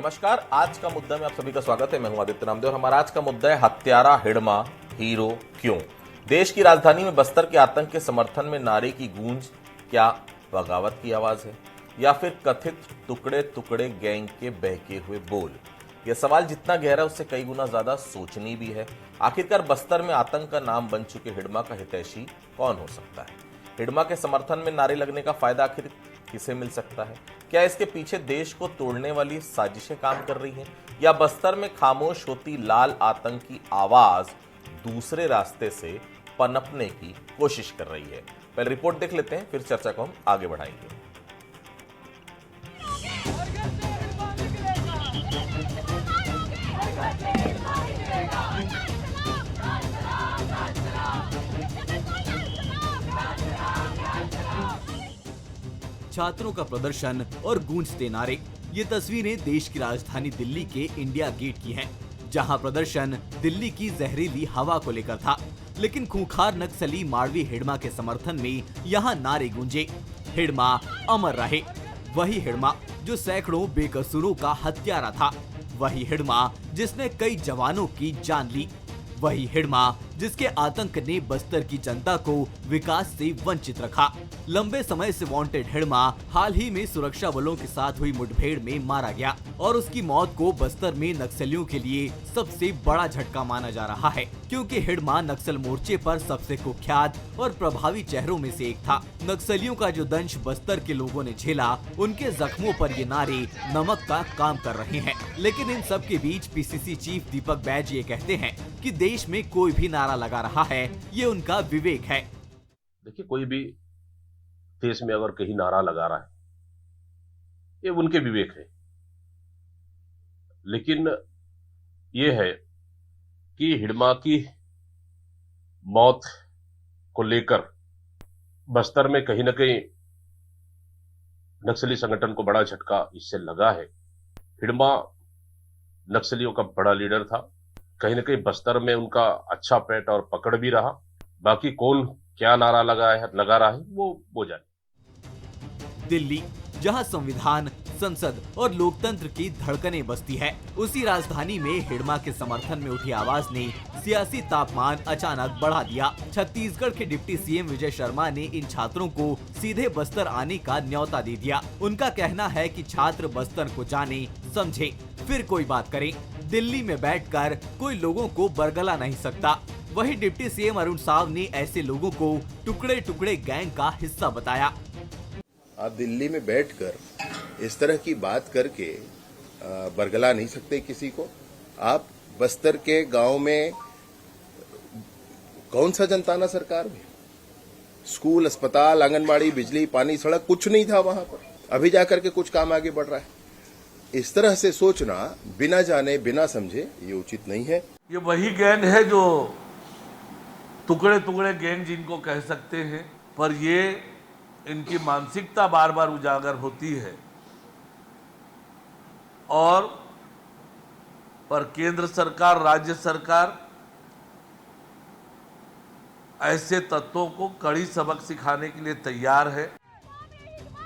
नमस्कार। आज का मुद्दा में आप सभी का स्वागत है। मैं हूं आदित्य नामदेव और हमारा आज का मुद्दा है हत्यारा हिडमा हीरो क्यों। देश की राजधानी में बस्तर के आतंक के समर्थन में नारे की गूंज क्या बगावत की आवाज है या फिर कथित टुकड़े टुकड़े गैंग के बहके हुए बोल। यह सवाल जितना गहरा उससे कई गुना ज्यादा सोचनी भी है। आखिरकार बस्तर में आतंक का नाम बन चुके हिडमा का हितैषी कौन हो सकता है? हिडमा के समर्थन में नारे लगने का फायदा आखिर किसे मिल सकता है? क्या इसके पीछे देश को तोड़ने वाली साजिशें काम कर रही हैं या बस्तर में खामोश होती लाल आतंक की आवाज दूसरे रास्ते से पनपने की कोशिश कर रही है? पहले रिपोर्ट देख लेते हैं, फिर चर्चा को हम आगे बढ़ाएंगे। छात्रों का प्रदर्शन और गूंजते नारे। ये तस्वीरें देश की राजधानी दिल्ली के इंडिया गेट की हैं, जहां प्रदर्शन दिल्ली की जहरीली हवा को लेकर था। लेकिन खूंखार नक्सली माड़वी हिडमा के समर्थन में यहां नारे गूंजे, हिडमा अमर रहे। वही हिडमा जो सैकड़ों बेकसूरों का हत्यारा था, वही हिडमा जिसने कई जवानों की जान ली, वही हिडमा जिसके आतंक ने बस्तर की जनता को विकास से वंचित रखा। लंबे समय से वांटेड हिडमा हाल ही में सुरक्षा बलों के साथ हुई मुठभेड़ में मारा गया और उसकी मौत को बस्तर में नक्सलियों के लिए सबसे बड़ा झटका माना जा रहा है, क्योंकि हिडमा नक्सल मोर्चे पर सबसे कुख्यात और प्रभावी चेहरों में से एक था। नक्सलियों का जो दंश बस्तर के लोगों ने झेला, उनके जख्मों पर ये नारे नमक का काम कर रहे हैं। लेकिन इन सब के बीच पीसीसी चीफ दीपक बैज ये कहते हैं कि देश में कोई भी नारा लगा रहा है, ये उनका विवेक है। देखिए, कोई भी देश में अगर कहीं नारा लगा रहा है, ये उनके विवेक है। लेकिन ये है कि हिडमा की मौत को लेकर बस्तर में कहीं ना कहीं नक्सली संगठन को बड़ा झटका इससे लगा है। हिडमा नक्सलियों का बड़ा लीडर था, कहीं ना कहीं बस्तर में उनका अच्छा पैठ और पकड़ भी रहा। बाकी कौन क्या नारा लगा रहा है वो जाने। दिल्ली, जहां संविधान, संसद और लोकतंत्र की धड़कनें बसती है, उसी राजधानी में हिडमा के समर्थन में उठी आवाज ने सियासी तापमान अचानक बढ़ा दिया। छत्तीसगढ़ के डिप्टी सीएम विजय शर्मा ने इन छात्रों को सीधे बस्तर आने का न्योता दे दिया। उनका कहना है कि छात्र बस्तर को जाने, समझे, फिर कोई बात करे। दिल्ली में बैठकर कोई लोगों को बरगला नहीं सकता। वही डिप्टी सीएम अरुण साव ने ऐसे लोगों को टुकड़े टुकड़े गैंग का हिस्सा बताया। आप दिल्ली में बैठकर इस तरह की बात करके बरगला नहीं सकते किसी को। आप बस्तर के गांव में कौन सा जनताना सरकार में स्कूल, अस्पताल, आंगनबाड़ी, बिजली, पानी, सड़क कुछ नहीं था वहां पर। अभी जाकर के कुछ काम आगे बढ़ रहा है। इस तरह से सोचना बिना जाने बिना समझे ये उचित नहीं है। ये वही गैंग है जो टुकड़े टुकड़े गैंग जिनको कह सकते हैं, पर ये इनकी मानसिकता बार बार उजागर होती है और पर केंद्र सरकार, राज्य सरकार ऐसे तत्वों को कड़ी सबक सिखाने के लिए तैयार है।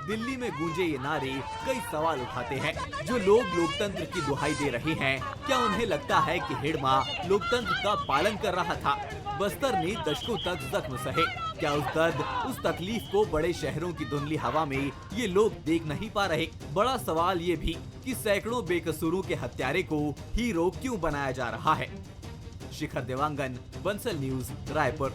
दिल्ली में गूंजे ये नारे कई सवाल उठाते हैं। जो लोग लोकतंत्र की दुहाई दे रहे हैं, क्या उन्हें लगता है कि हिडमा लोकतंत्र का पालन कर रहा था? बस्तर ने दशकों तक जख्म सहे, क्या उस दर्द, उस तकलीफ को बड़े शहरों की धुंधली हवा में ये लोग देख नहीं पा रहे? बड़ा सवाल ये भी कि सैकड़ों बेकसूरों के हत्यारे को हीरो क्यों बनाया जा रहा है? शिखर देवांगन, बंसल न्यूज, रायपुर।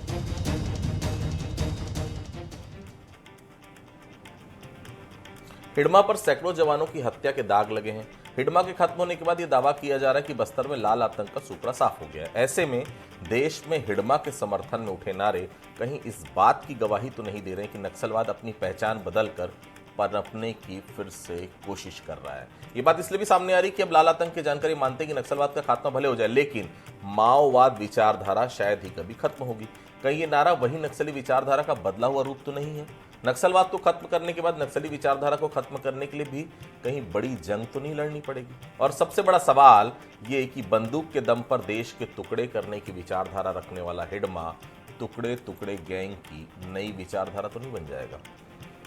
हिडमा पर सैकड़ों जवानों की हत्या के दाग लगे हैं। हिडमा के खत्म होने के बाद यह दावा किया जा रहा है कि बस्तर में लाल आतंक का सूपड़ा साफ हो गया है। ऐसे में देश में हिडमा के समर्थन में उठे नारे कहीं इस बात की गवाही तो नहीं दे रहे कि नक्सलवाद अपनी पहचान बदलकर पनपने की फिर से कोशिश कर रहा है। ये बात इसलिए भी सामने आ रही है कि अब लाल आतंक की जानकारी मानते हैं कि नक्सलवाद का खात्मा भले हो जाए, लेकिन माओवाद विचारधारा शायद ही कभी खत्म होगी। कहीं ये नारा वही नक्सली विचारधारा का बदला हुआ रूप तो नहीं है? नक्सलवाद को खत्म करने के बाद नक्सली विचारधारा को खत्म करने के लिए भी कहीं बड़ी जंग तो नहीं लड़नी पड़ेगी? और सबसे बड़ा सवाल ये कि बंदूक के दम पर देश के टुकड़े करने की विचारधारा रखने वाला हिडमा टुकड़े टुकड़े गैंग की नई विचारधारा तो नहीं बन जाएगा?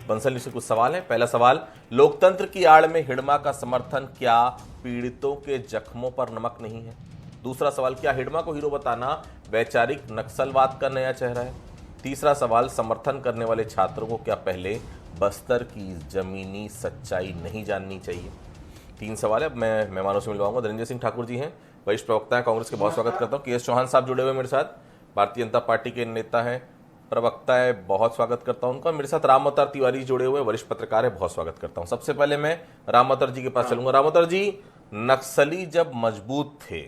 बंसल से कुछ सवाल हैं। पहला सवाल, लोकतंत्र की आड़ में हिडमा का समर्थन क्या पीड़ितों के जख्मों पर नमक नहीं है? दूसरा सवाल, क्या हिडमा को हीरो बताना वैचारिक नक्सलवाद का नया चेहरा है? तीसरा सवाल, समर्थन करने वाले छात्रों को क्या पहले बस्तर की जमीनी सच्चाई नहीं जाननी चाहिए? 3 सवाल है। अब मैं मेहमानों से मिलवाऊंगा। धनंजय सिंह ठाकुर जी हैं, वरिष्ठ प्रवक्ता हैं कांग्रेस के, बहुत स्वागत करता हूँ। के.एस. चौहान साहब जुड़े हुए मेरे साथ, भारतीय जनता पार्टी के नेता हैं, प्रवक्ता है, बहुत स्वागत करता हूं उनका। मेरे साथ राम अवतार तिवारी जुड़े हुए, वरिष्ठ पत्रकार है, बहुत स्वागत करता हूं। सबसे पहले मैं राम अवतार जी के पास चलूंगा। राम अवतार जी, नक्सली जब मजबूत थे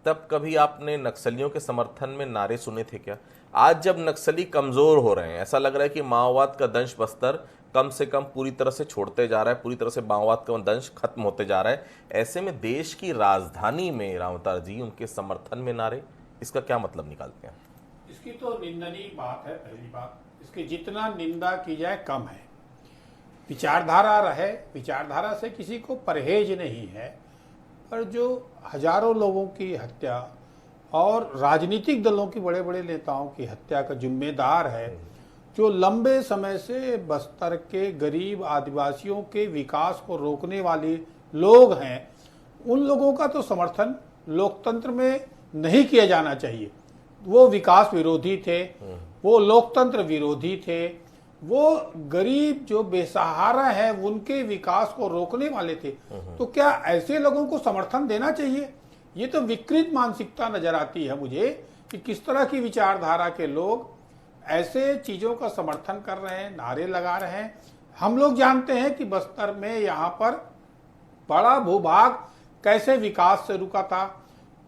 तब कभी आपने नक्सलियों के समर्थन में नारे सुने थे क्या? आज जब नक्सली कमजोर हो रहे हैं, ऐसा लग रहा है कि माओवाद का दंश बस्तर कम से कम पूरी तरह से छोड़ते जा रहा है, पूरी तरह से माओवाद का दंश खत्म होते जा रहा है। ऐसे में देश की राजधानी में राम अवतार जी उनके समर्थन में नारे, इसका क्या मतलब निकालते हैं? इसकी तो निंदनीय बात है। पहली बात, इसकी जितना निंदा की जाए कम है। विचारधारा रहे, विचारधारा से किसी को परहेज नहीं है, पर जो हजारों लोगों की हत्या और राजनीतिक दलों की बड़े बड़े नेताओं की हत्या का जिम्मेदार है, जो लंबे समय से बस्तर के गरीब आदिवासियों के विकास को रोकने वाले लोग हैं, उन लोगों का तो समर्थन लोकतंत्र में नहीं किया जाना चाहिए। वो विकास विरोधी थे, वो लोकतंत्र विरोधी थे, वो गरीब जो बेसहारा है उनके विकास को रोकने वाले थे। तो क्या ऐसे लोगों को समर्थन देना चाहिए? ये तो विकृत मानसिकता नजर आती है मुझे कि किस तरह की विचारधारा के लोग ऐसे चीजों का समर्थन कर रहे हैं, नारे लगा रहे हैं। हम लोग जानते हैं कि बस्तर में यहाँ पर बड़ा भूभाग कैसे विकास से रुका था,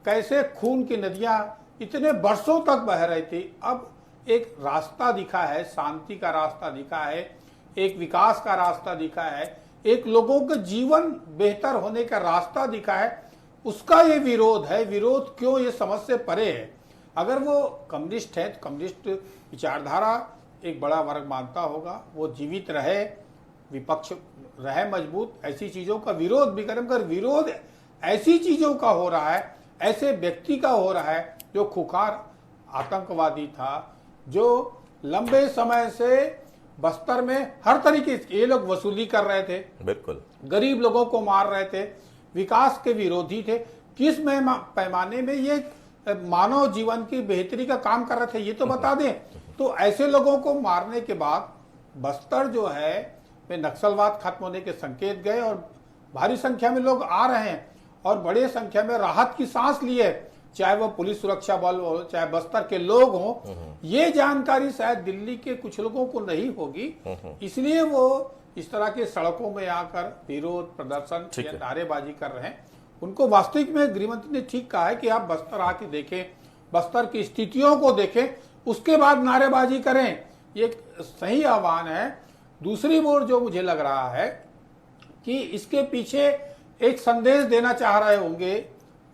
कैसे खून की नदियां इतने वर्षों तक बह रही थी। अब एक रास्ता दिखा है, शांति का रास्ता दिखा है, एक विकास का रास्ता दिखा है, एक लोगों का जीवन बेहतर होने का रास्ता दिखा है। उसका ये विरोध है। विरोध क्यों? ये समझ से परे है। अगर वो कम्युनिस्ट है तो कम्युनिस्ट विचारधारा एक बड़ा वर्ग मानता होगा, वो जीवित रहे, विपक्ष रहे मजबूत, ऐसी चीजों का विरोध भी करें। मगर विरोध ऐसी चीजों का हो रहा है, ऐसे व्यक्ति का हो रहा है जो खुखार आतंकवादी था, जो लंबे समय से बस्तर में हर तरीके से ये लोग वसूली कर रहे थे, बिल्कुल गरीब लोगों को मार रहे थे, विकास के विरोधी थे। किस पैमाने में ये मानव जीवन की बेहतरी का काम कर रहे थे, ये तो बता दें। तो ऐसे लोगों को मारने के बाद बस्तर जो है में नक्सलवाद खत्म होने के संकेत गए और भारी संख्या में लोग आ रहे हैं और बड़े संख्या में राहत की सांस लिए, चाहे वो पुलिस सुरक्षा बल हो, चाहे बस्तर के लोग हों। ये जानकारी शायद दिल्ली के कुछ लोगों को नहीं होगी, इसलिए वो इस तरह के सड़कों में आकर विरोध प्रदर्शन या नारेबाजी कर रहे हैं। उनको वास्तविक में गृहमंत्री ने ठीक कहा है कि आप बस्तर आके देखें, बस्तर की स्थितियों को देखें, उसके बाद नारेबाजी करें। ये सही आह्वान है। दूसरी ओर जो मुझे लग रहा है कि इसके पीछे एक संदेश देना चाह रहे होंगे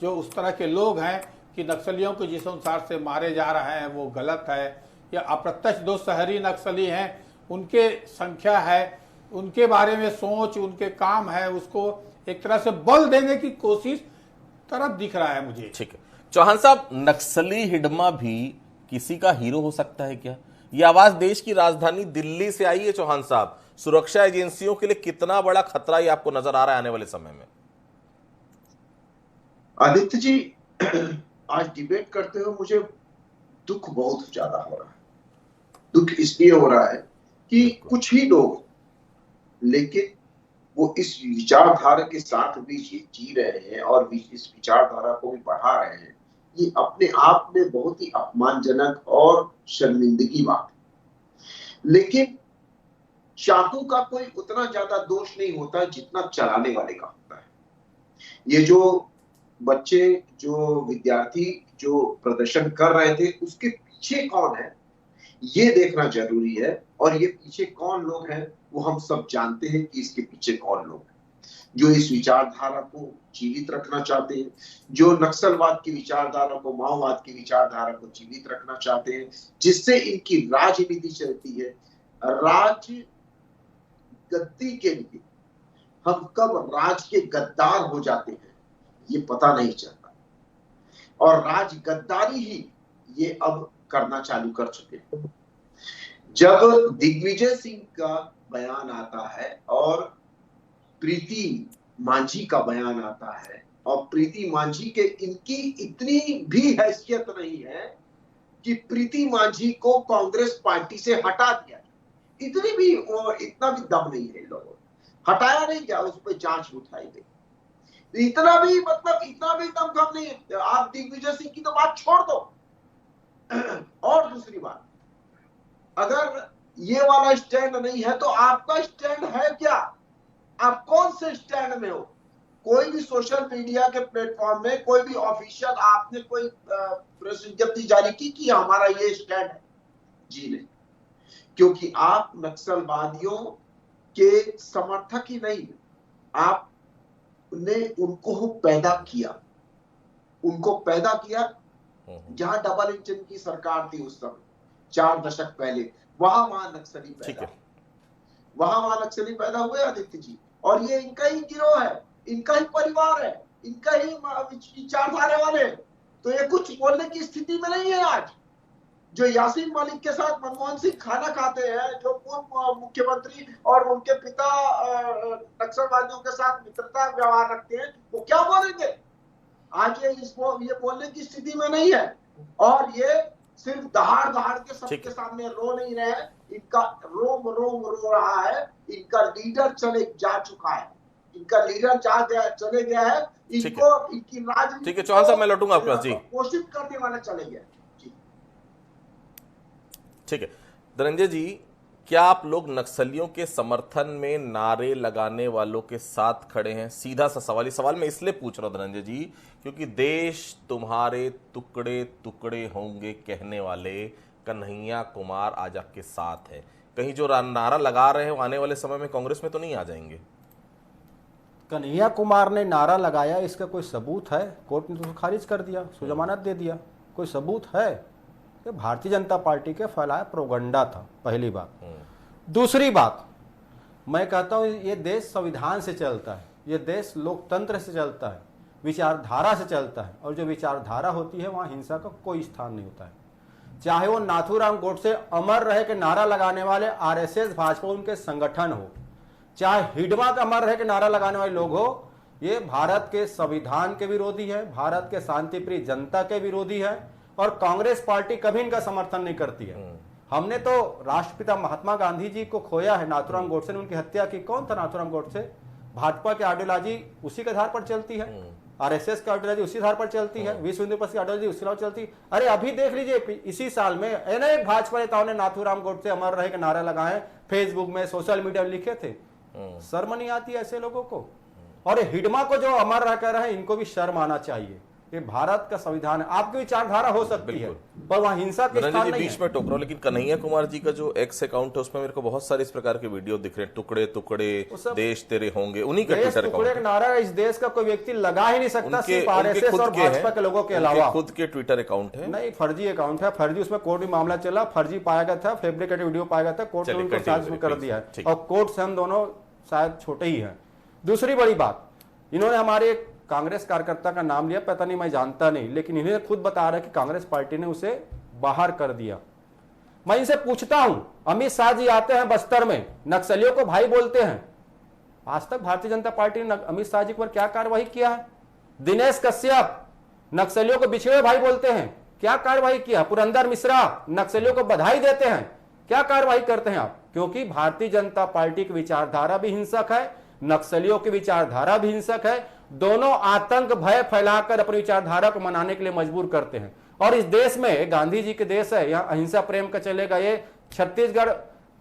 जो उस तरह के लोग हैं कि नक्सलियों को जिस अनुसार से मारे जा रहे हैं वो गलत है, या अप्रत्यक्ष दो शहरी नक्सली हैं, उनके संख्या है, उनके बारे में सोच, उनके काम है, उसको एक तरह से बल देने की कोशिश तरफ दिख रहा है मुझे। ठीक है चौहान साहब, नक्सली हिडमा भी किसी का हीरो हो सकता है क्या? ये आवाज देश की राजधानी दिल्ली से आई है चौहान साहब। सुरक्षा एजेंसियों के लिए कितना बड़ा खतरा ये आपको नजर आ रहा है आने वाले समय में? आदित्य जी, आज डिबेट करते हुए मुझे दुख बहुत ज्यादा हो रहा है। दुख इसलिए हो रहा है कि कुछ ही लोग, लेकिन वो इस विचारधारा के साथ भी जी रहे हैं और इस विचारधारा को भी बढ़ा रहे हैं। ये अपने आप में बहुत ही अपमानजनक और शर्मिंदगी बात है। लेकिन चाकू का कोई उतना ज्यादा दोष नहीं होता जितना चलाने वाले का होता है। ये जो बच्चे, जो विद्यार्थी जो प्रदर्शन कर रहे थे, उसके पीछे कौन है ये देखना जरूरी है। और ये पीछे कौन लोग हैं वो हम सब जानते हैं कि इसके पीछे कौन लोग हैं जो इस विचारधारा को जीवित रखना चाहते हैं, जो नक्सलवाद की विचारधारा को, माओवाद की विचारधारा को जीवित रखना चाहते हैं, जिससे इनकी राजनीति चलती है। राज गद्दी के लिए हम कब राज के गद्दार हो जाते हैं ये पता नहीं चलता, और राज गद्दारी ही ये अब करना चालू कर चुके हैं। जब दिग्विजय सिंह का बयान आता है और प्रीति मांझी का बयान आता है, और प्रीति मांझी के इनकी इतनी भी हैसियत नहीं है कि प्रीति मांझी को कांग्रेस पार्टी से हटा दिया, इतनी भी इतना भी दम नहीं है इन लोगों, हटाया नहीं गया, उस पर जांच उठाई गई, इतना भी मतलब इतना भी दम नहीं है। आप दिग्विजय सिंह की तो बात छोड़ दो। और दूसरी बात, अगर ये वाला स्टैंड नहीं है तो आपका स्टैंड है क्या? आप कौन से स्टैंड में हो? कोई भी सोशल मीडिया के प्लेटफॉर्म में कोई भी ऑफिशियल आपने कोई प्रेस विज्ञप्ति जारी की कि हमारा ये स्टैंड है? जी नहीं, क्योंकि आप नक्सलवादियों के समर्थक ही नहीं, आपने उनको पैदा किया, उनको पैदा किया। जहां डबल इंजन की सरकार थी उस समय 4 दशक पहले, वहां नक्सली पैदा, वहां नक्सली पैदा हुए आदित्य जी, और ये इनका ही गिरोह है, इनका ही परिवार है, इनका ही विचारधारा वाले। तो ये कुछ बोलने की स्थिति में नहीं है आज। जो यासीन मलिक के साथ मनमोहन सिंह खाना खाते हैं, जो पूर्व मुख्यमंत्री और उनके पिता नक्सलवादियों के साथ मित्रता व्यवहार रखते हैं, वो क्या बोलेंगे? आज ये बोलने की स्थिति में नहीं है, और ये सिर्फ दहाड़ के सबके सामने रो नहीं रहे हैं, इनका रोम रोम रो रहा है। इनका लीडर जा चुका है, इनका लीडर चले गया है, इनको इनकी राजनीति, ठीक है चौहान साहब, मैं लौटूंगा आपके पास जी, घोषित करने वाले चले गए। ठीक है धनंजय जी, क्या आप लोग नक्सलियों के समर्थन में नारे लगाने वालों के साथ खड़े हैं? सीधा सा सवाल, ये सवाल मैं इसलिए पूछ रहा हूं धनंजय जी, क्योंकि देश तुम्हारे टुकड़े टुकड़े होंगे कहने वाले कन्हैया कुमार आज आपके साथ है। कहीं जो नारा लगा रहे हैं वो आने वाले समय में कांग्रेस में तो नहीं आ जाएंगे? कन्हैया कुमार ने नारा लगाया, इसका कोई सबूत है? कोर्ट ने तो खारिज कर दिया, जमानत दे दिया, कोई सबूत है? ये भारतीय जनता पार्टी के फैलाया प्रोगंडा था, पहली बात। दूसरी बात, मैं कहता हूं ये देश संविधान से चलता है, ये देश लोकतंत्र से चलता है, विचारधारा से चलता है, और जो विचारधारा होती है वहां हिंसा का कोई स्थान नहीं होता है। चाहे वो नाथूराम गोडसे अमर रहे के नारा लगाने वाले आरएसएस भाजपा उनके संगठन हो, चाहे हिडमा का अमर रहे के नारा लगाने वाले लोग हो, ये भारत के संविधान के विरोधी है, भारत के शांतिप्रिय जनता के विरोधी है, और कांग्रेस पार्टी कभी इनका समर्थन नहीं करती है। हमने तो राष्ट्रपिता महात्मा गांधी जी को खोया है, नाथूराम गोडसे ने उनकी हत्या की। कौन था नाथूराम गोडसे? भाजपा की आइडियोलॉजी उसी के आधार पर चलती है, आरएसएस की आइडियोलॉजी उसी आधार पर चलती है, विश्व हिंदू परिषद की आइडियोलॉजी उसी आधार पर चलती है। अरे अभी देख लीजिए, इसी साल में अनेक भाजपा नेताओं ने नाथूराम गोडसे अमर रहे के नारा लगाए, फेसबुक में, सोशल मीडिया में लिखे थे। शर्म नहीं आती ऐसे लोगों को? और हिडमा को जो अमर रह कर रहे हैं, इनको भी शर्म आना चाहिए। ये भारत का संविधान है, आपकी विचारधारा हो सकती है, पर वहां हिंसा के स्थान नहीं है। बीच में टोक रहा हूं, लेकिन कन्हैया कुमार जी का जो एक्स अकाउंट है उसमें मेरे को बहुत सारे इस प्रकार के वीडियो दिख रहे हैं, टुकड़े टुकड़े देश तेरे होंगे, उन्हीं का ट्विटर अकाउंट है। नारा इस देश का कोई व्यक्ति लगा ही नहीं सकता, सिर्फ आरएसएस और भाजपा के लोगों के अलावा। खुद के ट्विटर अकाउंट है? नहीं, फर्जी अकाउंट है, फर्जी। उसमें कोर्ट में मामला चला, फर्जी पाया गया था, फैब्रिकेटेड वीडियो पाया गया था, कोर्ट ने उनको चार्ज कर दिया है, और कोर्ट से हम दोनों शायद छोटे ही हैं। दूसरी बड़ी बात, इन्होंने हमारे कांग्रेस कार्यकर्ता का नाम लिया, पता नहीं, मैं जानता नहीं, लेकिन इन्हें खुद बता रहा है कि कांग्रेस पार्टी ने उसे बाहर कर दिया। मैं इनसे पूछता हूं, अमित शाह जी आते हैं बस्तर में, नक्सलियों को भाई बोलते हैं, आज तक भारतीय जनता पार्टी ने अमित शाह जी पर क्या कार्रवाई किया है? दिनेश कश्यप नक्सलियों को बिछड़े भाई बोलते हैं, क्या कार्रवाई किया? पुरंदर मिश्रा नक्सलियों को बधाई देते हैं, क्या कार्रवाई करते हैं आप? क्योंकि भारतीय जनता पार्टी की विचारधारा भी हिंसक है, नक्सलियों की विचारधारा भी हिंसक है। दोनों आतंक भय फैलाकर अपनी विचारधारा को मनाने के लिए मजबूर करते हैं। और इस देश में गांधी जी के देश है, यहाँ अहिंसा प्रेम का चलेगा। ये छत्तीसगढ़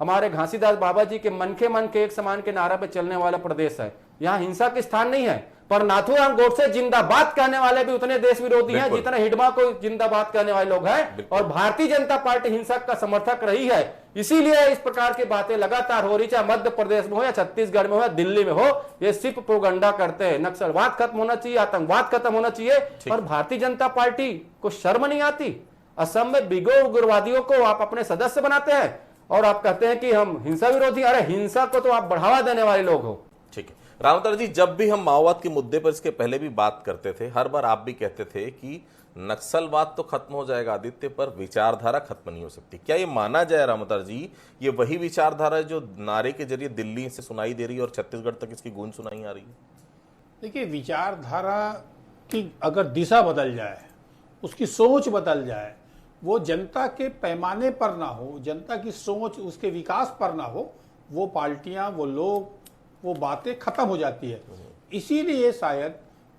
हमारे घासीदास बाबा जी के मन के एक समान के नारा पे चलने वाला प्रदेश है, यहाँ हिंसा के स्थान नहीं है। पर नाथूराम गोडसे जिंदाबाद कहने वाले भी उतने देश विरोधी हैं जितना हिडमा को जिंदाबाद कहने वाले लोग हैं, और भारतीय जनता पार्टी हिंसा का समर्थक रही है। इसीलिए इस प्रकार की बातें लगातार हो रही, चाहे मध्य प्रदेश में हो या छत्तीसगढ़ में हो या दिल्ली में हो, ये सिर्फ प्रोगंडा करते हैं। नक्सलवाद खत्म होना चाहिए, आतंकवाद खत्म होना चाहिए, और भारतीय जनता पार्टी को शर्म नहीं आती। असम में बिगो उग्रवादियों को आप अपने सदस्य बनाते हैं और आप कहते हैं कि हम हिंसा विरोधी। अरे हिंसा को तो आप बढ़ावा देने वाले लोग हो। ठीक है, रामतर जी, जब भी हम माओवाद के मुद्दे पर इसके पहले भी बात करते थे, हर बार आप भी कहते थे कि नक्सलवाद तो खत्म हो जाएगा आदित्य, पर विचारधारा खत्म नहीं हो सकती। क्या ये माना जाए रामतर जी, ये वही विचारधारा है जो नारे के जरिए दिल्ली से सुनाई दे रही है और छत्तीसगढ़ तक इसकी गूंज सुनाई आ रही है? देखिए, विचारधारा की अगर दिशा बदल जाए, उसकी सोच बदल जाए, वो जनता के पैमाने पर ना हो, जनता की सोच उसके विकास पर ना हो, वो पार्टियां, वो लोग, वो बातें खत्म हो जाती है। इसीलिए शायद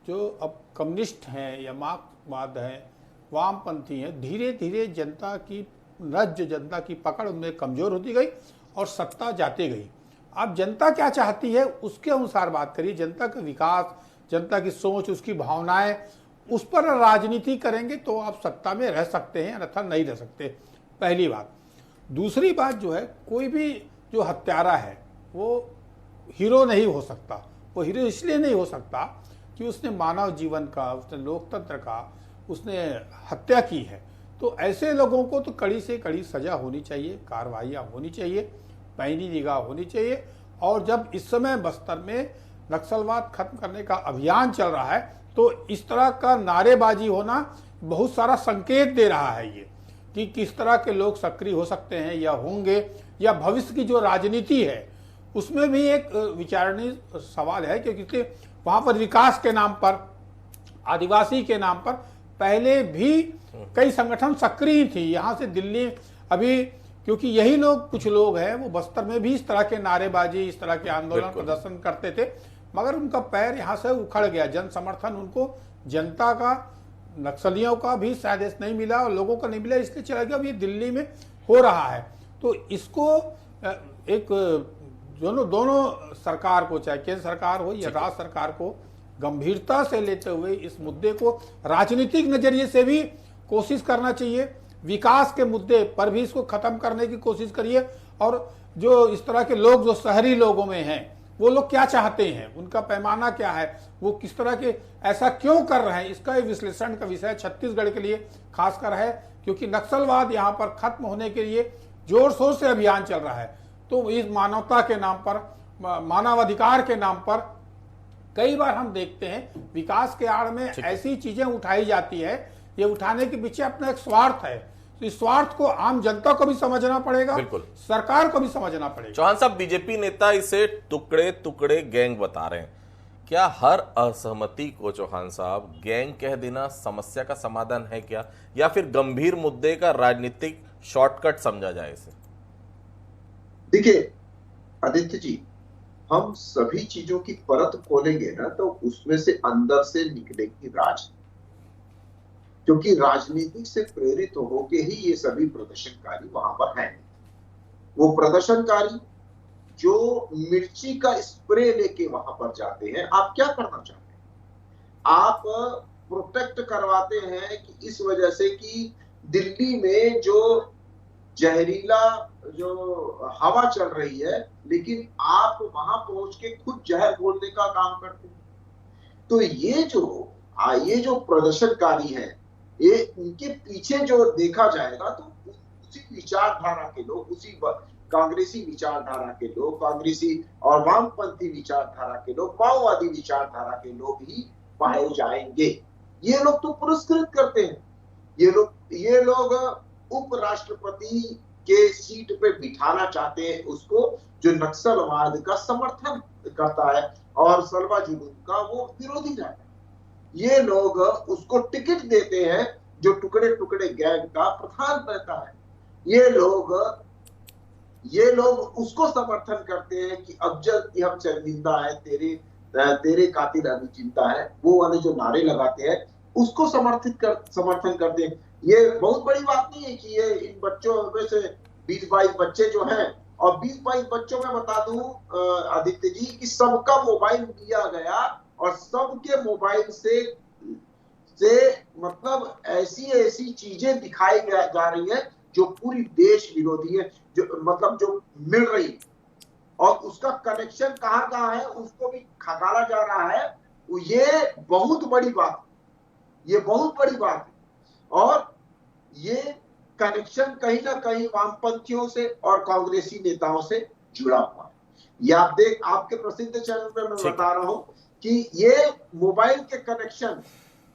जो अब कम्युनिस्ट हैं या मार्क्सवाद हैं, वामपंथी हैं, धीरे धीरे जनता की नब्ज, जनता की पकड़ उनमें कमजोर होती गई और सत्ता जाती गई। अब जनता क्या चाहती है उसके अनुसार बात करिए। जनता का विकास, जनता की सोच, उसकी भावनाएं, उस पर राजनीति करेंगे तो आप सत्ता में रह सकते हैं, अन्यथा नहीं रह सकते, पहली बात। दूसरी बात जो है, कोई भी जो हत्यारा है वो हीरो नहीं हो सकता। वो हीरो इसलिए नहीं हो सकता कि उसने मानव जीवन का, उसने लोकतंत्र का, उसने हत्या की है। तो ऐसे लोगों को तो कड़ी से कड़ी सजा होनी चाहिए, कार्रवाइयाँ होनी चाहिए, पैनी निगाह होनी चाहिए। और जब इस समय बस्तर में नक्सलवाद खत्म करने का अभियान चल रहा है तो इस तरह का नारेबाजी होना बहुत सारा संकेत दे रहा है ये, कि किस तरह के लोग सक्रिय हो सकते हैं या होंगे, या भविष्य की जो राजनीति है उसमें भी एक विचारणीय सवाल है। क्योंकि वहां पर विकास के नाम पर, आदिवासी के नाम पर पहले भी कई संगठन सक्रिय थी। यहाँ से दिल्ली अभी, क्योंकि यही लोग, कुछ लोग हैं वो बस्तर में भी इस तरह के नारेबाजी, इस तरह के आंदोलन प्रदर्शन करते थे, मगर उनका पैर यहाँ से उखड़ गया। जन समर्थन उनको, जनता का, नक्सलियों का भी शायद नहीं मिला और लोगों का नहीं मिला, इसलिए चला गया। अब ये दिल्ली में हो रहा है तो इसको एक दोनों सरकार को, चाहे केंद्र सरकार हो या राज्य सरकार को, गंभीरता से लेते हुए इस मुद्दे को राजनीतिक नजरिए से भी कोशिश करना चाहिए। विकास के मुद्दे पर भी इसको खत्म करने की कोशिश करिए। और जो इस तरह के लोग जो शहरी लोगों में हैं, वो लोग क्या चाहते हैं, उनका पैमाना क्या है, वो किस तरह के ऐसा क्यों कर रहे हैं, इसका विश्लेषण का विषय छत्तीसगढ़ के लिए खासकर है। क्योंकि नक्सलवाद यहाँ पर खत्म होने के लिए जोर शोर से अभियान चल रहा है। तो इस मानवता के नाम पर, मानवाधिकार के नाम पर कई बार हम देखते हैं विकास के आड़ में ऐसी चीजें उठाई जाती है, ये उठाने के पीछे अपना एक स्वार्थ है। तो इस स्वार्थ को आम जनता को भी समझना पड़ेगा, सरकार को भी समझना पड़ेगा। चौहान साहब, बीजेपी नेता इसे टुकड़े टुकड़े गैंग बता रहे हैं। क्या हर असहमति को, चौहान साहब, गैंग कह देना समस्या का समाधान है क्या, या फिर गंभीर मुद्दे का राजनीतिक शॉर्टकट समझा जाए इसे? देखिए आदित्य जी, हम सभी चीजों की परत खोलेंगे ना तो उसमें से अंदर से निकलेगी राजनीति। क्योंकि राजनीति से प्रेरित होके ही ये सभी प्रदर्शनकारी वहां पर हैं। वो प्रदर्शनकारी जो मिर्ची का स्प्रे लेके वहां पर जाते हैं, आप क्या करना चाहते हैं? आप प्रोटेक्ट करवाते हैं कि इस वजह से कि दिल्ली में जो जहरीला जो हवा चल रही है, लेकिन आप वहां पहुंच के खुद जहर घोलने का काम करते हैं। तो ये जो प्रदर्शनकारी हैं, ये उनके पीछे जो देखा जाएगा तो उसी विचारधारा के लोग, उसी कांग्रेसी विचारधारा के लोग, कांग्रेसी और वामपंथी विचारधारा के लोग, माओवादी विचारधारा के लोग ही पाए जाएंगे। ये लोग तो पुरस्कृत करते हैं। ये लोग उपराष्ट्रपति के सीट पे बिठाना चाहते हैं उसको जो नक्सलवाद का समर्थन करता है और सलवा जुलूम का वो विरोधी रहता है। ये लोग उसको टिकट देते हैं जो टुकड़े टुकड़े गैंग का प्रधान रहता है। ये लोग उसको समर्थन करते हैं कि अफजल की हम शर्मिंदा है, तेरे कातिल अभी चिंता है, वो वाले जो नारे लगाते हैं उसको समर्थन करते हैं। ये बहुत बड़ी बात नहीं है कि ये इन बच्चों में से 20-22 बच्चे जो हैं, और 20-22 बच्चों में बता दूं आदित्य जी कि सबका मोबाइल दिया गया और सबके मोबाइल से मतलब ऐसी चीजें दिखाई जा रही है जो पूरी देश विरोधी है, जो मिल रही, और उसका कनेक्शन कहां है उसको भी खंगाला जा रहा है। ये बहुत बड़ी बात है। और ये कनेक्शन कहीं ना कहीं वामपंथियों से और कांग्रेसी नेताओं से जुड़ा हुआ है। ये आप देख, आपके प्रसिद्ध चैनल पे मैं बता रहा हूं कि ये मोबाइल के कनेक्शन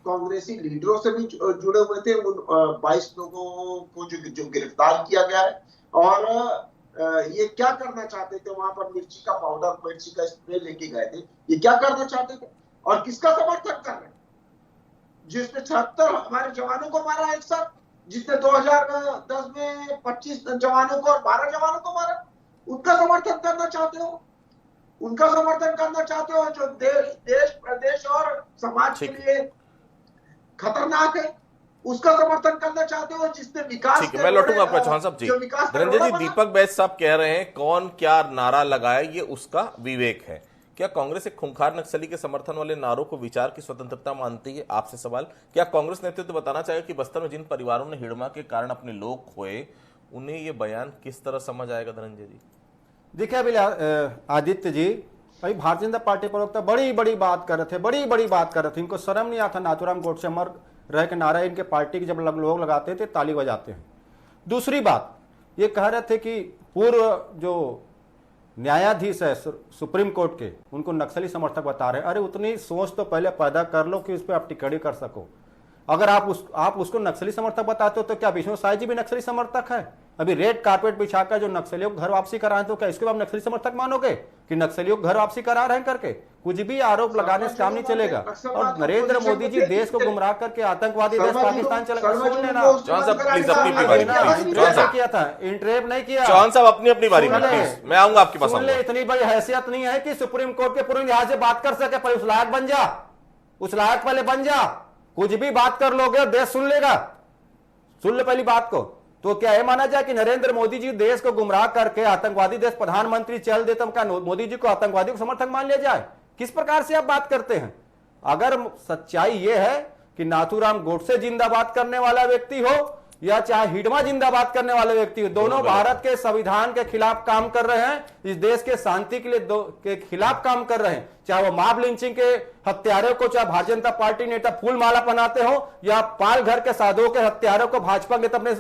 कांग्रेसी लीडरों से भी जुड़े हुए थे। उन 22 लोगों को जो गिरफ्तार किया गया है, और ये क्या करना चाहते थे वहां पर, मिर्ची का पाउडर, मिर्ची का स्प्रे लेके गए थे, ये क्या करना चाहते थे और किसका समर्थन कर रहे हैं? जिसने 76 हमारे जवानों को मारा एक साथ, जिसने 2010 में 25 जवानों को और 12 जवानों को मारा, उनका समर्थन करना चाहते हो? उनका समर्थन करना चाहते हो जो देश प्रदेश और समाज के लिए खतरनाक है? उसका समर्थन करना चाहते हो जिसने विकास, ठीक है, मैं लौटूंगा आपका चौहान साहब जी। धनंजय जी, दीपक बैस साहब कह रहे हैं कौन क्या नारा लगाए ये उसका विवेक है। क्या कांग्रेस एक खूंखार नक्सली के समर्थन वाले नारों को विचार की स्वतंत्रता मानती है? आपसे सवाल, क्या कांग्रेस नेतृत्व बताना चाहेगा कि बस्तर में जिन परिवारों ने हिड़मा के कारण अपने लोग खोए, उन्हें ये बयान किस तरह समझ आएगा? धनंजय जी देखिए अभी आदित्य जी, अभी भारतीय जनता पार्टी प्रवक्ता बड़ी बड़ी बात कर रहे थे, बड़ी बात कर रहे थे। इनको शर्म नहीं आता नाथूराम गोडसे अमर रह के नारा इनके पार्टी के जब लोग लगाते थे ताली बजाते हैं। दूसरी बात ये कह रहे थे कि पूर्व जो न्यायाधीश है सुप्रीम कोर्ट के, उनको नक्सली समर्थक बता रहे हैं। अरे उतनी सोच तो पहले पैदा कर लो कि उस पर आप टिप्पणी कर सको। अगर आप उसको नक्सली समर्थक बताते हो तो क्या विष्णु साय जी भी नक्सली समर्थक है? अभी रेड कारपेट बिछाकर जो नक्सलियों को घर वापसी करा तो क्या इसको आप नक्सली समर्थक मानोगे कि नक्सलियों को घर वापसी करा रहे हैं करके? कुछ भी आरोप लगाने से काम नहीं चलेगा। और नरेंद्र मोदी जी देश को गुमराह करके आतंकवादी देश पाकिस्तान चलेगा, सुन लेना। चौहान साहब प्लीज अपनी बारी में, किया था इंटरेप नहीं किया। चौहान साहब अपनी बारी में प्लीज, मैं आऊंगा आपके पास। इतनी बड़ी हैसियत नहीं है कि सुप्रीम कोर्ट के पूर्व लिहाज से बात कर सके, पर उस लायक बन जा, उस लायक पहले बन जा। कुछ भी बात कर लोगे देश सुन लेगा। सुन ले पहली बात को। तो क्या यह माना जाए कि नरेंद्र मोदी जी देश को गुमराह करके आतंकवादी देश प्रधानमंत्री चल देते, हम क्या मोदी जी को आतंकवादी को समर्थक मान लिया जाए? किस प्रकार से आप बात करते हैं? अगर सच्चाई यह है कि नाथूराम गोडसे जिंदाबाद करने वाला व्यक्ति हो या चाहे हिडमा जिंदाबाद करने वाले व्यक्ति हो, दोनों भारत के संविधान के खिलाफ काम कर रहे हैं, इस देश के शांति के लिए के खिलाफ काम कर रहे हैं। चाहे वो मॉब लिंचिंग के हत्यारों को, चाहे भारतीय जनता पार्टी नेता फूल माला पहनाते हो, या पाल घर के साधुओं के हत्यारों को भाजपा नेता अपने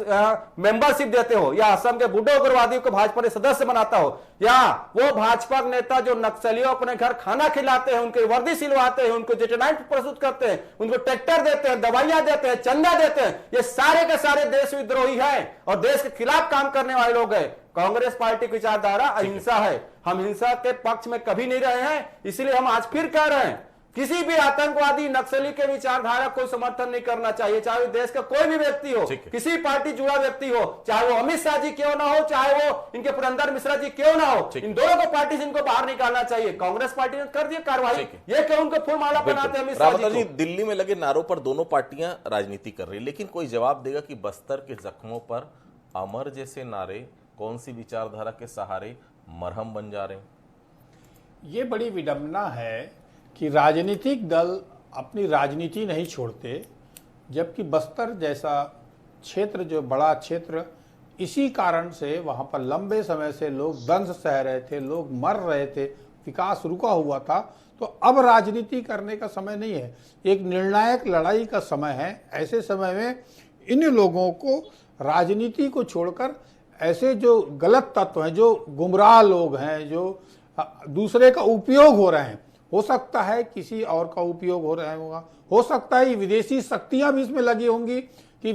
मेंबरशिप देते हो, या असम के बूढ़े उग्रवादियों को भाजपा ने सदस्य बनाता हो, या वो भाजपा नेता जो नक्सलियों अपने घर खाना खिलाते हैं, उनके वर्दी सिलवाते हैं, उनको जेटेनाइट प्रस्तुत करते हैं, उनको ट्रैक्टर देते हैं, दवाइयां देते हैं, चंदा देते हैं, ये सारे के सारे देश विद्रोही है और देश के खिलाफ काम करने वाले लोग हैं। कांग्रेस पार्टी की विचारधारा अहिंसा है। हम हिंसा के पक्ष में कभी नहीं रहे हैं, इसलिए हम आज फिर कह रहे हैं किसी भी आतंकवादी नक्सली के विचारधारा को समर्थन नहीं करना चाहिए, चाहे देश का कोई भी व्यक्ति हो, किसी पार्टी जुड़ा व्यक्ति हो, चाहे वो अमित शाह जी क्यों ना हो, चाहे वो इनके पुरंदर मिश्रा जी क्यों ना हो, इन दोनों को पार्टी से इनको बाहर निकालना चाहिए। कांग्रेस पार्टी ने कर दी कार्रवाई, ये क्यों उनको फूल माला बनाते हैं अमित शाह जी? दिल्ली में लगे नारों पर दोनों पार्टियां राजनीति कर रही, लेकिन कोई जवाब देगा कि बस्तर के जख्मों पर अमर जैसे नारे कौन सी विचारधारा के सहारे मरहम बन जा रहे हैं? ये बड़ी विडंबना है कि राजनीतिक दल अपनी राजनीति नहीं छोड़ते, जबकि बस्तर जैसा क्षेत्र, जो बड़ा क्षेत्र, इसी कारण से वहाँ पर लंबे समय से लोग दंश सह रहे थे, लोग मर रहे थे, विकास रुका हुआ था। तो अब राजनीति करने का समय नहीं है, एक निर्णायक लड़ाई का समय है। ऐसे समय में इन लोगों को राजनीति को छोड़कर ऐसे जो गलत तत्व हैं, जो गुमराह लोग हैं, जो दूसरे का उपयोग हो रहे हैं, हो सकता है किसी और का उपयोग हो रहा होगा, हो सकता है विदेशी शक्तियां भी इसमें लगी होंगी कि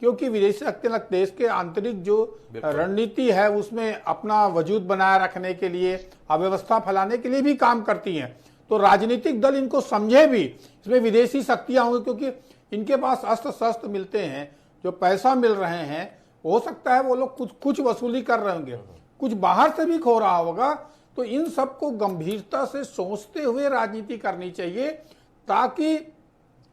क्योंकि विदेशी शक्तियां देश के आंतरिक जो रणनीति है उसमें अपना वजूद बनाए रखने के लिए, अव्यवस्था फैलाने के लिए भी काम करती हैं। तो राजनीतिक दल इनको समझे भी इसमें विदेशी शक्तियां होंगी, क्योंकि इनके पास अस्त्र शस्त्र मिलते हैं, जो पैसा मिल रहे हैं, हो सकता है वो लोग कुछ वसूली कर रहे होंगे, कुछ बाहर से भी खो रहा होगा। तो इन सबको गंभीरता से सोचते हुए राजनीति करनी चाहिए, ताकि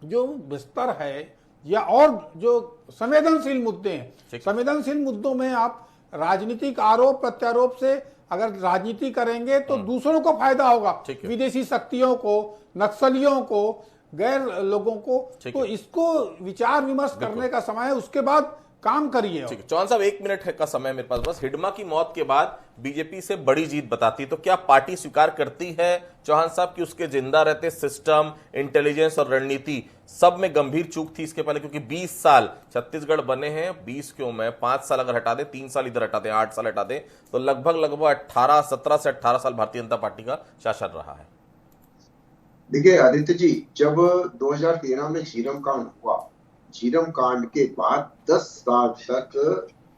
जो बिस्तर है या और जो संवेदनशील मुद्दे हैं, संवेदनशील मुद्दों में आप राजनीतिक आरोप प्रत्यारोप से अगर राजनीति करेंगे तो दूसरों को फायदा होगा, विदेशी शक्तियों को, नक्सलियों को, गैर लोगों को। तो इसको विचार विमर्श करने का समय है, उसके बाद काम करिए। ठीक है चौहान साहब, 1 मिनट का समय है मेरे पास बस। हिडमा की मौत के बाद बीजेपी से बड़ी जीत बताती, तो क्या पार्टी स्वीकार करती है चौहान साहब कि उसके जिंदा रहते सिस्टम, इंटेलिजेंस और रणनीति सब में गंभीर चूक थी इसके पहले? क्योंकि 20 साल छत्तीसगढ़ बने हैं, 20 क्यों मैं 5 साल अगर हटा दे, 3 साल इधर हटा दे, 8 साल हटा दे, तो लगभग 17 से 18 साल भारतीय जनता पार्टी का शासन रहा है। देखिए आदित्य जी, जब 2013 में झीरम कांड हुआ, झीरम कांड के बाद 10 साल तक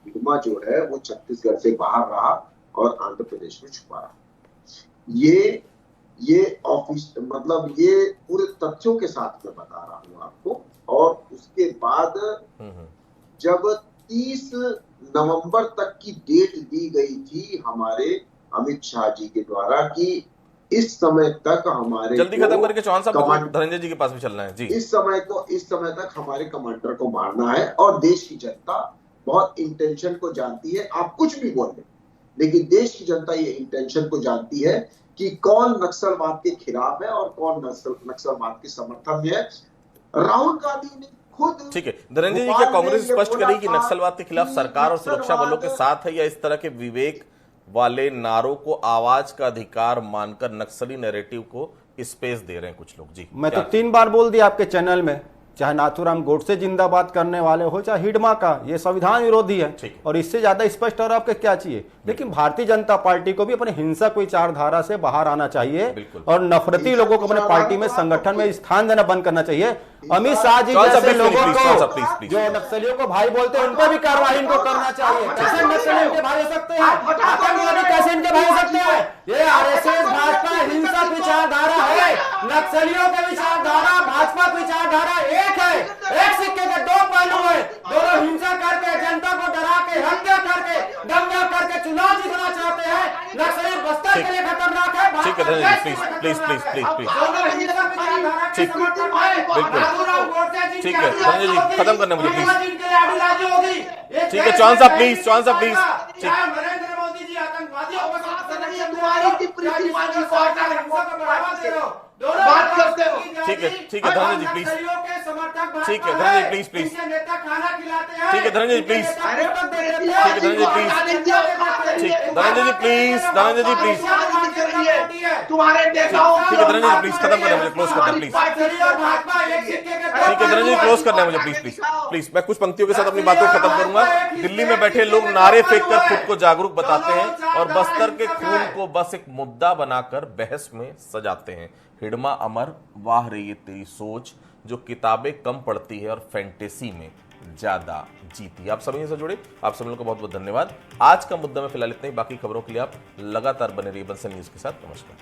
हिडमा जो है वो छत्तीसगढ़ से बाहर रहा और आंध्र प्रदेश में छुपा रहा। ये ऑफिस मतलब ये पूरे तथ्यों के साथ मैं बता रहा हूं आपको। और उसके बाद जब 30 नवंबर तक की डेट दी गई थी हमारे अमित शाह जी के द्वारा कि इस समय तक हमारे, जल्दी खत्म करके चौहान साहब धनंजय जी के पास भी चलना है जी। इस समय तक हमारे कमांडर को मारना है। और देश की जनता बहुत इंटेंशन को जानती है, आप कुछ भी बोल रहे, लेकिन देश की जनता ये इंटेंशन को जानती है कि कौन नक्सलवाद के खिलाफ है और कौन नक्सलवाद के समर्थन में है। राहुल गांधी ने खुद, ठीक है धनंजय जी, क्या कांग्रेस स्पष्ट करेगी कि नक्सलवाद के खिलाफ सरकार और सुरक्षा बलों के साथ है, या इस तरह के विवेक वाले नारों को आवाज का अधिकार मानकर नक्सली नैरेटिव को स्पेस दे रहे हैं कुछ लोग? जी मैं तो 3 बार बोल दिया आपके चैनल में, चाहे नाथूराम गोडसे जिंदाबाद करने वाले हो, चाहे हिडमा का, ये संविधान विरोधी है और इससे ज्यादा स्पष्ट और आपके क्या चाहिए। लेकिन भारतीय जनता पार्टी को भी अपने हिंसक विचारधारा से बाहर आना चाहिए और नफरती लोगों को अपने पार्टी में, संगठन में स्थान देना बंद करना चाहिए। अमित शाह जी जैसे लोगों को जो नक्सलियों को भाई बोलते हैं, उन पर भी कार्रवाई इनको करना चाहिए। कैसे नक्सली इनके भाई हो सकते हैं? आतंकवादी कैसे इनके भाई हो सकते हैं? ये आरएसएस भाजपा हिंसक विचारधारा है। नक्सलियों की विचारधारा, भाजपा की विचारधारा एक है, एक सिक्के के 2 पहलू है। दोनों हिंसा करके, जनता को डरा के, हत्या करके, दंगा करके चुनाव जीतना चाहते हैं। नक्सली बस्तर के लिए खतरनाक है। ठीक है प्लीज ठीक है धनंजय जी खत्म करने मुझे प्लीज। ठीक है चौहान साहब प्लीज, चौहान साहब प्लीज। नरेंद्र मोदी जी आतंकवादियों को बात करते हो। ठीक है धनंजय जी प्लीज। ठीक है धनंजय जी प्लीज प्लीज। ठीक है धनंजय जी प्लीज। ठीक है धनंजय जी प्लीज। ठीक धनंजय जी प्लीज, धनंजय जी प्लीज। तुम्हारे ठीक है धनंजय जी प्लीज खत्म करना मुझे, क्लोज करना प्लीज। ठीक है धनंजय जी क्लोज करना है मुझे प्लीज प्लीज प्लीज। मैं कुछ पंक्तियों के साथ अपनी बातों को खत्म करूंगा। दिल्ली में बैठे लोग नारे फेंककर खुद को जागरूक बताते हैं और बस्तर के खून को बस एक मुद्दा बनाकर बहस में सजाते हैं। हिडमा अमर, वाह रे ये तेरी सोच, जो किताबें कम पढ़ती है और फैंटेसी में ज्यादा जीती। आप सभी से जुड़े, आप सभी लोगों को बहुत बहुत धन्यवाद। आज का मुद्दा में फिलहाल इतना ही, बाकी खबरों के लिए आप लगातार बने रहिए बंसल न्यूज के साथ। नमस्कार।